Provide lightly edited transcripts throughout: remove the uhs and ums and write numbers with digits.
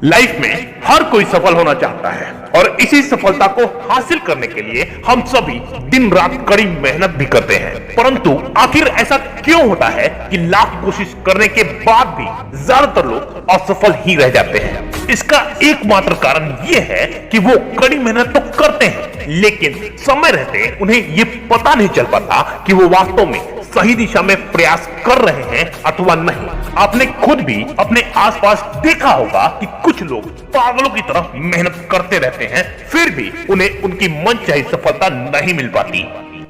Life में हर कोई सफल होना चाहता है और इसी सफलता को हासिल करने के लिए हम सभी दिन रात कड़ी मेहनत भी करते हैं। परंतु आखिर ऐसा क्यों होता है कि लाख कोशिश करने के बाद भी ज्यादातर लोग असफल ही रह जाते हैं? इसका एकमात्र कारण ये है कि वो कड़ी मेहनत तो करते हैं, लेकिन समय रहते उन्हें ये पता नहीं चल पाता कि वो वास्तव में सही दिशा में प्रयास कर रहे हैं अथवा नहीं। आपने खुद भी अपने आसपास देखा होगा कि कुछ लोग पागलों की तरह मेहनत करते रहते हैं, फिर भी उन्हें उनकी मनचाही सफलता नहीं मिल पाती।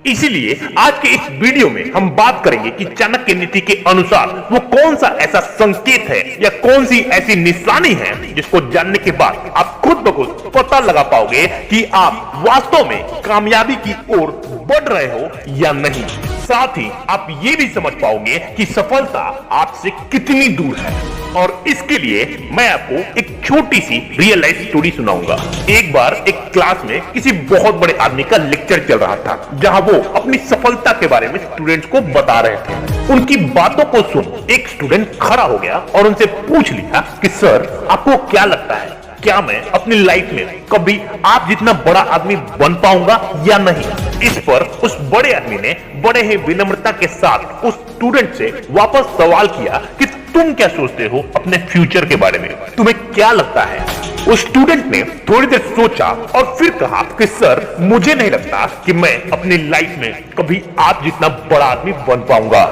इसीलिए आज के इस वीडियो में हम बात करेंगे कि चाणक्य नीति के अनुसार वो कौन सा ऐसा संकेत है या कौन सी ऐसी निशानी है जिसको जानने के बाद आप खुद ब खुद पता लगा पाओगे कि आप वास्तव में कामयाबी की ओर बढ़ रहे हो या नहीं। साथ ही आप ये भी समझ पाओगे कि सफलता आपसे कितनी दूर है। और इसके लिए मैं आपको एक छोटी सी रियल लाइफ स्टोरी सुनाऊंगा। एक बार एक क्लास में किसी बहुत बड़े आदमी का लेक्चर चल रहा था, जहां वो अपनी सफलता के बारे में स्टूडेंट्स को बता रहे थे। उनकी बातों को सुन एक स्टूडेंट खड़ा हो गया और उनसे पूछ लिया कि सर, आपको क्या लगता है, क्या मैं अपनी लाइफ में कभी आप जितना बड़ा आदमी बन पाऊंगा या नहीं? इस पर उस बड़े आदमी ने बड़े ही विनम्रता के साथ उस स्टूडेंट से वापस सवाल किया कि तुम क्या सोचते हो अपने फ्यूचर के बारे में, तुम्हें क्या लगता है? उस स्टूडेंट ने थोड़ी देर सोचा और फिर कहा कि सर, मुझे नहीं लगता कि मैं अपनी लाइफ में कभी आप जितना बड़ा आदमी बन पाऊंगा।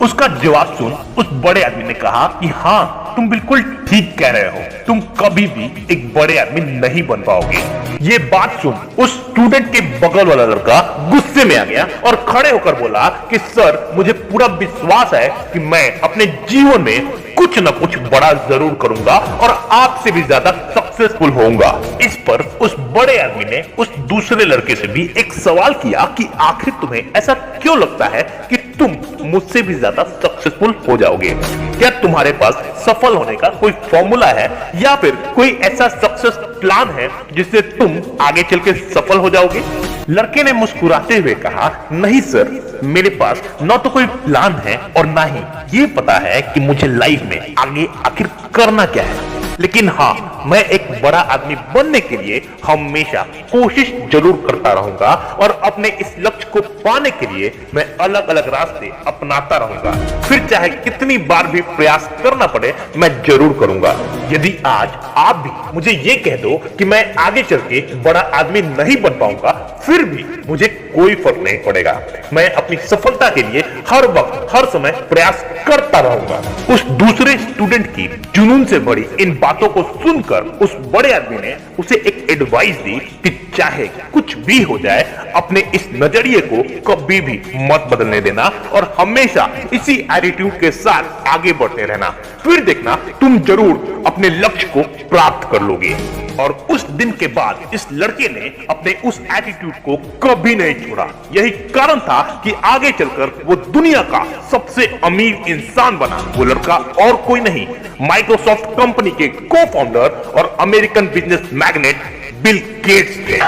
उसका जवाब सुन उस बड़े आदमी ने कहा कि हाँ, तुम बिल्कुल ठीक कह रहे हो, तुम कभी भी एक बड़े आदमी नहीं बन पाओगे। ये बात सुन उस स्टूडेंट के बगल वाला लड़का गुस्से में आ गया और खड़े होकर बोला कि सर, मुझे पूरा विश्वास है कि मैं अपने जीवन में कुछ न कुछ बड़ा जरूर करूंगा और आपसे भी ज्यादा सक्सेसफुल होऊंगा। इस पर उस बड़े आदमी ने उस दूसरे लड़के से भी एक सवाल किया कि आखिर तुम्हें ऐसा क्यों लगता है कि तुम मुझसे भी ज्यादा सक्सेसफुल हो जाओगे? क्या तुम्हारे पास सफल होने का कोई फॉर्मूला है या फिर कोई ऐसा सक्सेस प्लान है जिससे तुम आगे चल के सफल हो जाओगे? लड़के ने मुस्कुराते हुए कहा, नहीं सर, मेरे पास न तो कोई प्लान है और ना ही ये पता है कि मुझे लाइफ में आगे आखिर करना क्या है, लेकिन हाँ, मैं एक बड़ा आदमी बनने के लिए हमेशा कोशिश जरूर करता रहूंगा और अपने इस लक्ष्य को पाने के लिए मैं अलग अलग रास्ते अपनाता रहूंगा। फिर चाहे कितनी बार भी प्रयास करना पड़े, मैं जरूर करूंगा। यदि आज आप भी मुझे ये कह दो कि मैं आगे चल के बड़ा आदमी नहीं बन पाऊंगा, फिर भी मुझे कोई फर्क नहीं पड़ेगा। मैं अपनी सफलता के लिए हर वक्त हर समय प्रयास करता रहूंगा। उस दूसरे स्टूडेंट की जुनून से बड़ी इन बातों को सुनकर उस बड़े आदमी ने उसे एक एडवाइस दी कि चाहे कुछ भी हो जाए, अपने इस नजरिए को कभी भी मत बदलने देना और हमेशा इसी एटीट्यूड के साथ आगे बढ़ते रहना। फिर देखना, तुम जरूर अपने लक्ष्य को प्राप्त कर लोगे। और उस दिन के बाद इस लड़के ने अपने उस एटीट्यूड को कभी नहीं छोड़ा। यही कारण था कि आगे चलकर वो दुनिया का सबसे अमीर इंसान बना। वो लड़का और कोई नहीं, माइक्रोसॉफ्ट कंपनी के को फाउंडर और American business magnet Bill Gates थे।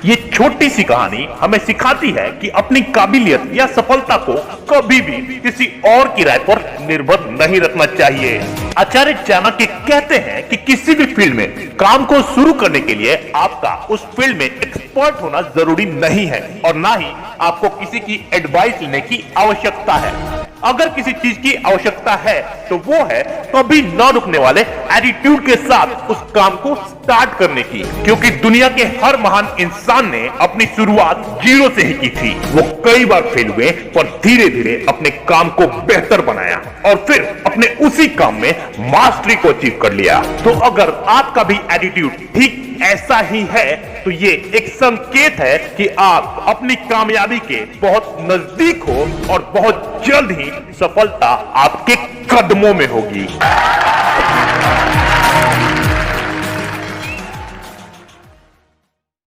ये छोटी सी कहानी हमें सिखाती है कि अपनी काबिलियत या सफलता को कभी भी किसी और की राय पर निर्भर नहीं रखना चाहिए। आचार्य चाणक्य कहते हैं कि किसी भी फील्ड में काम को शुरू करने के लिए आपका उस फील्ड में एक्सपर्ट होना जरूरी नहीं है और ना ही आपको किसी की एडवाइस लेने की आवश्यकता है। अगर किसी चीज की आवश्यकता है तो वो है कभी न रुकने वाले एटीट्यूड के साथ उस काम को स्टार्ट करने की, क्योंकि दुनिया के हर महान इंसान ने अपनी शुरुआत जीरो से ही की थी। वो कई बार फेल हुए पर धीरे धीरे अपने काम को बेहतर बनाया और फिर अपने उसी काम में मास्टरी को अचीव कर लिया। तो अगर आपका भी एटीट्यूड ठीक ऐसा ही है तो ये एक संकेत है कि आप अपनी कामयाबी के बहुत नजदीक हो और बहुत जल्द ही सफलता आपके कदमों में होगी।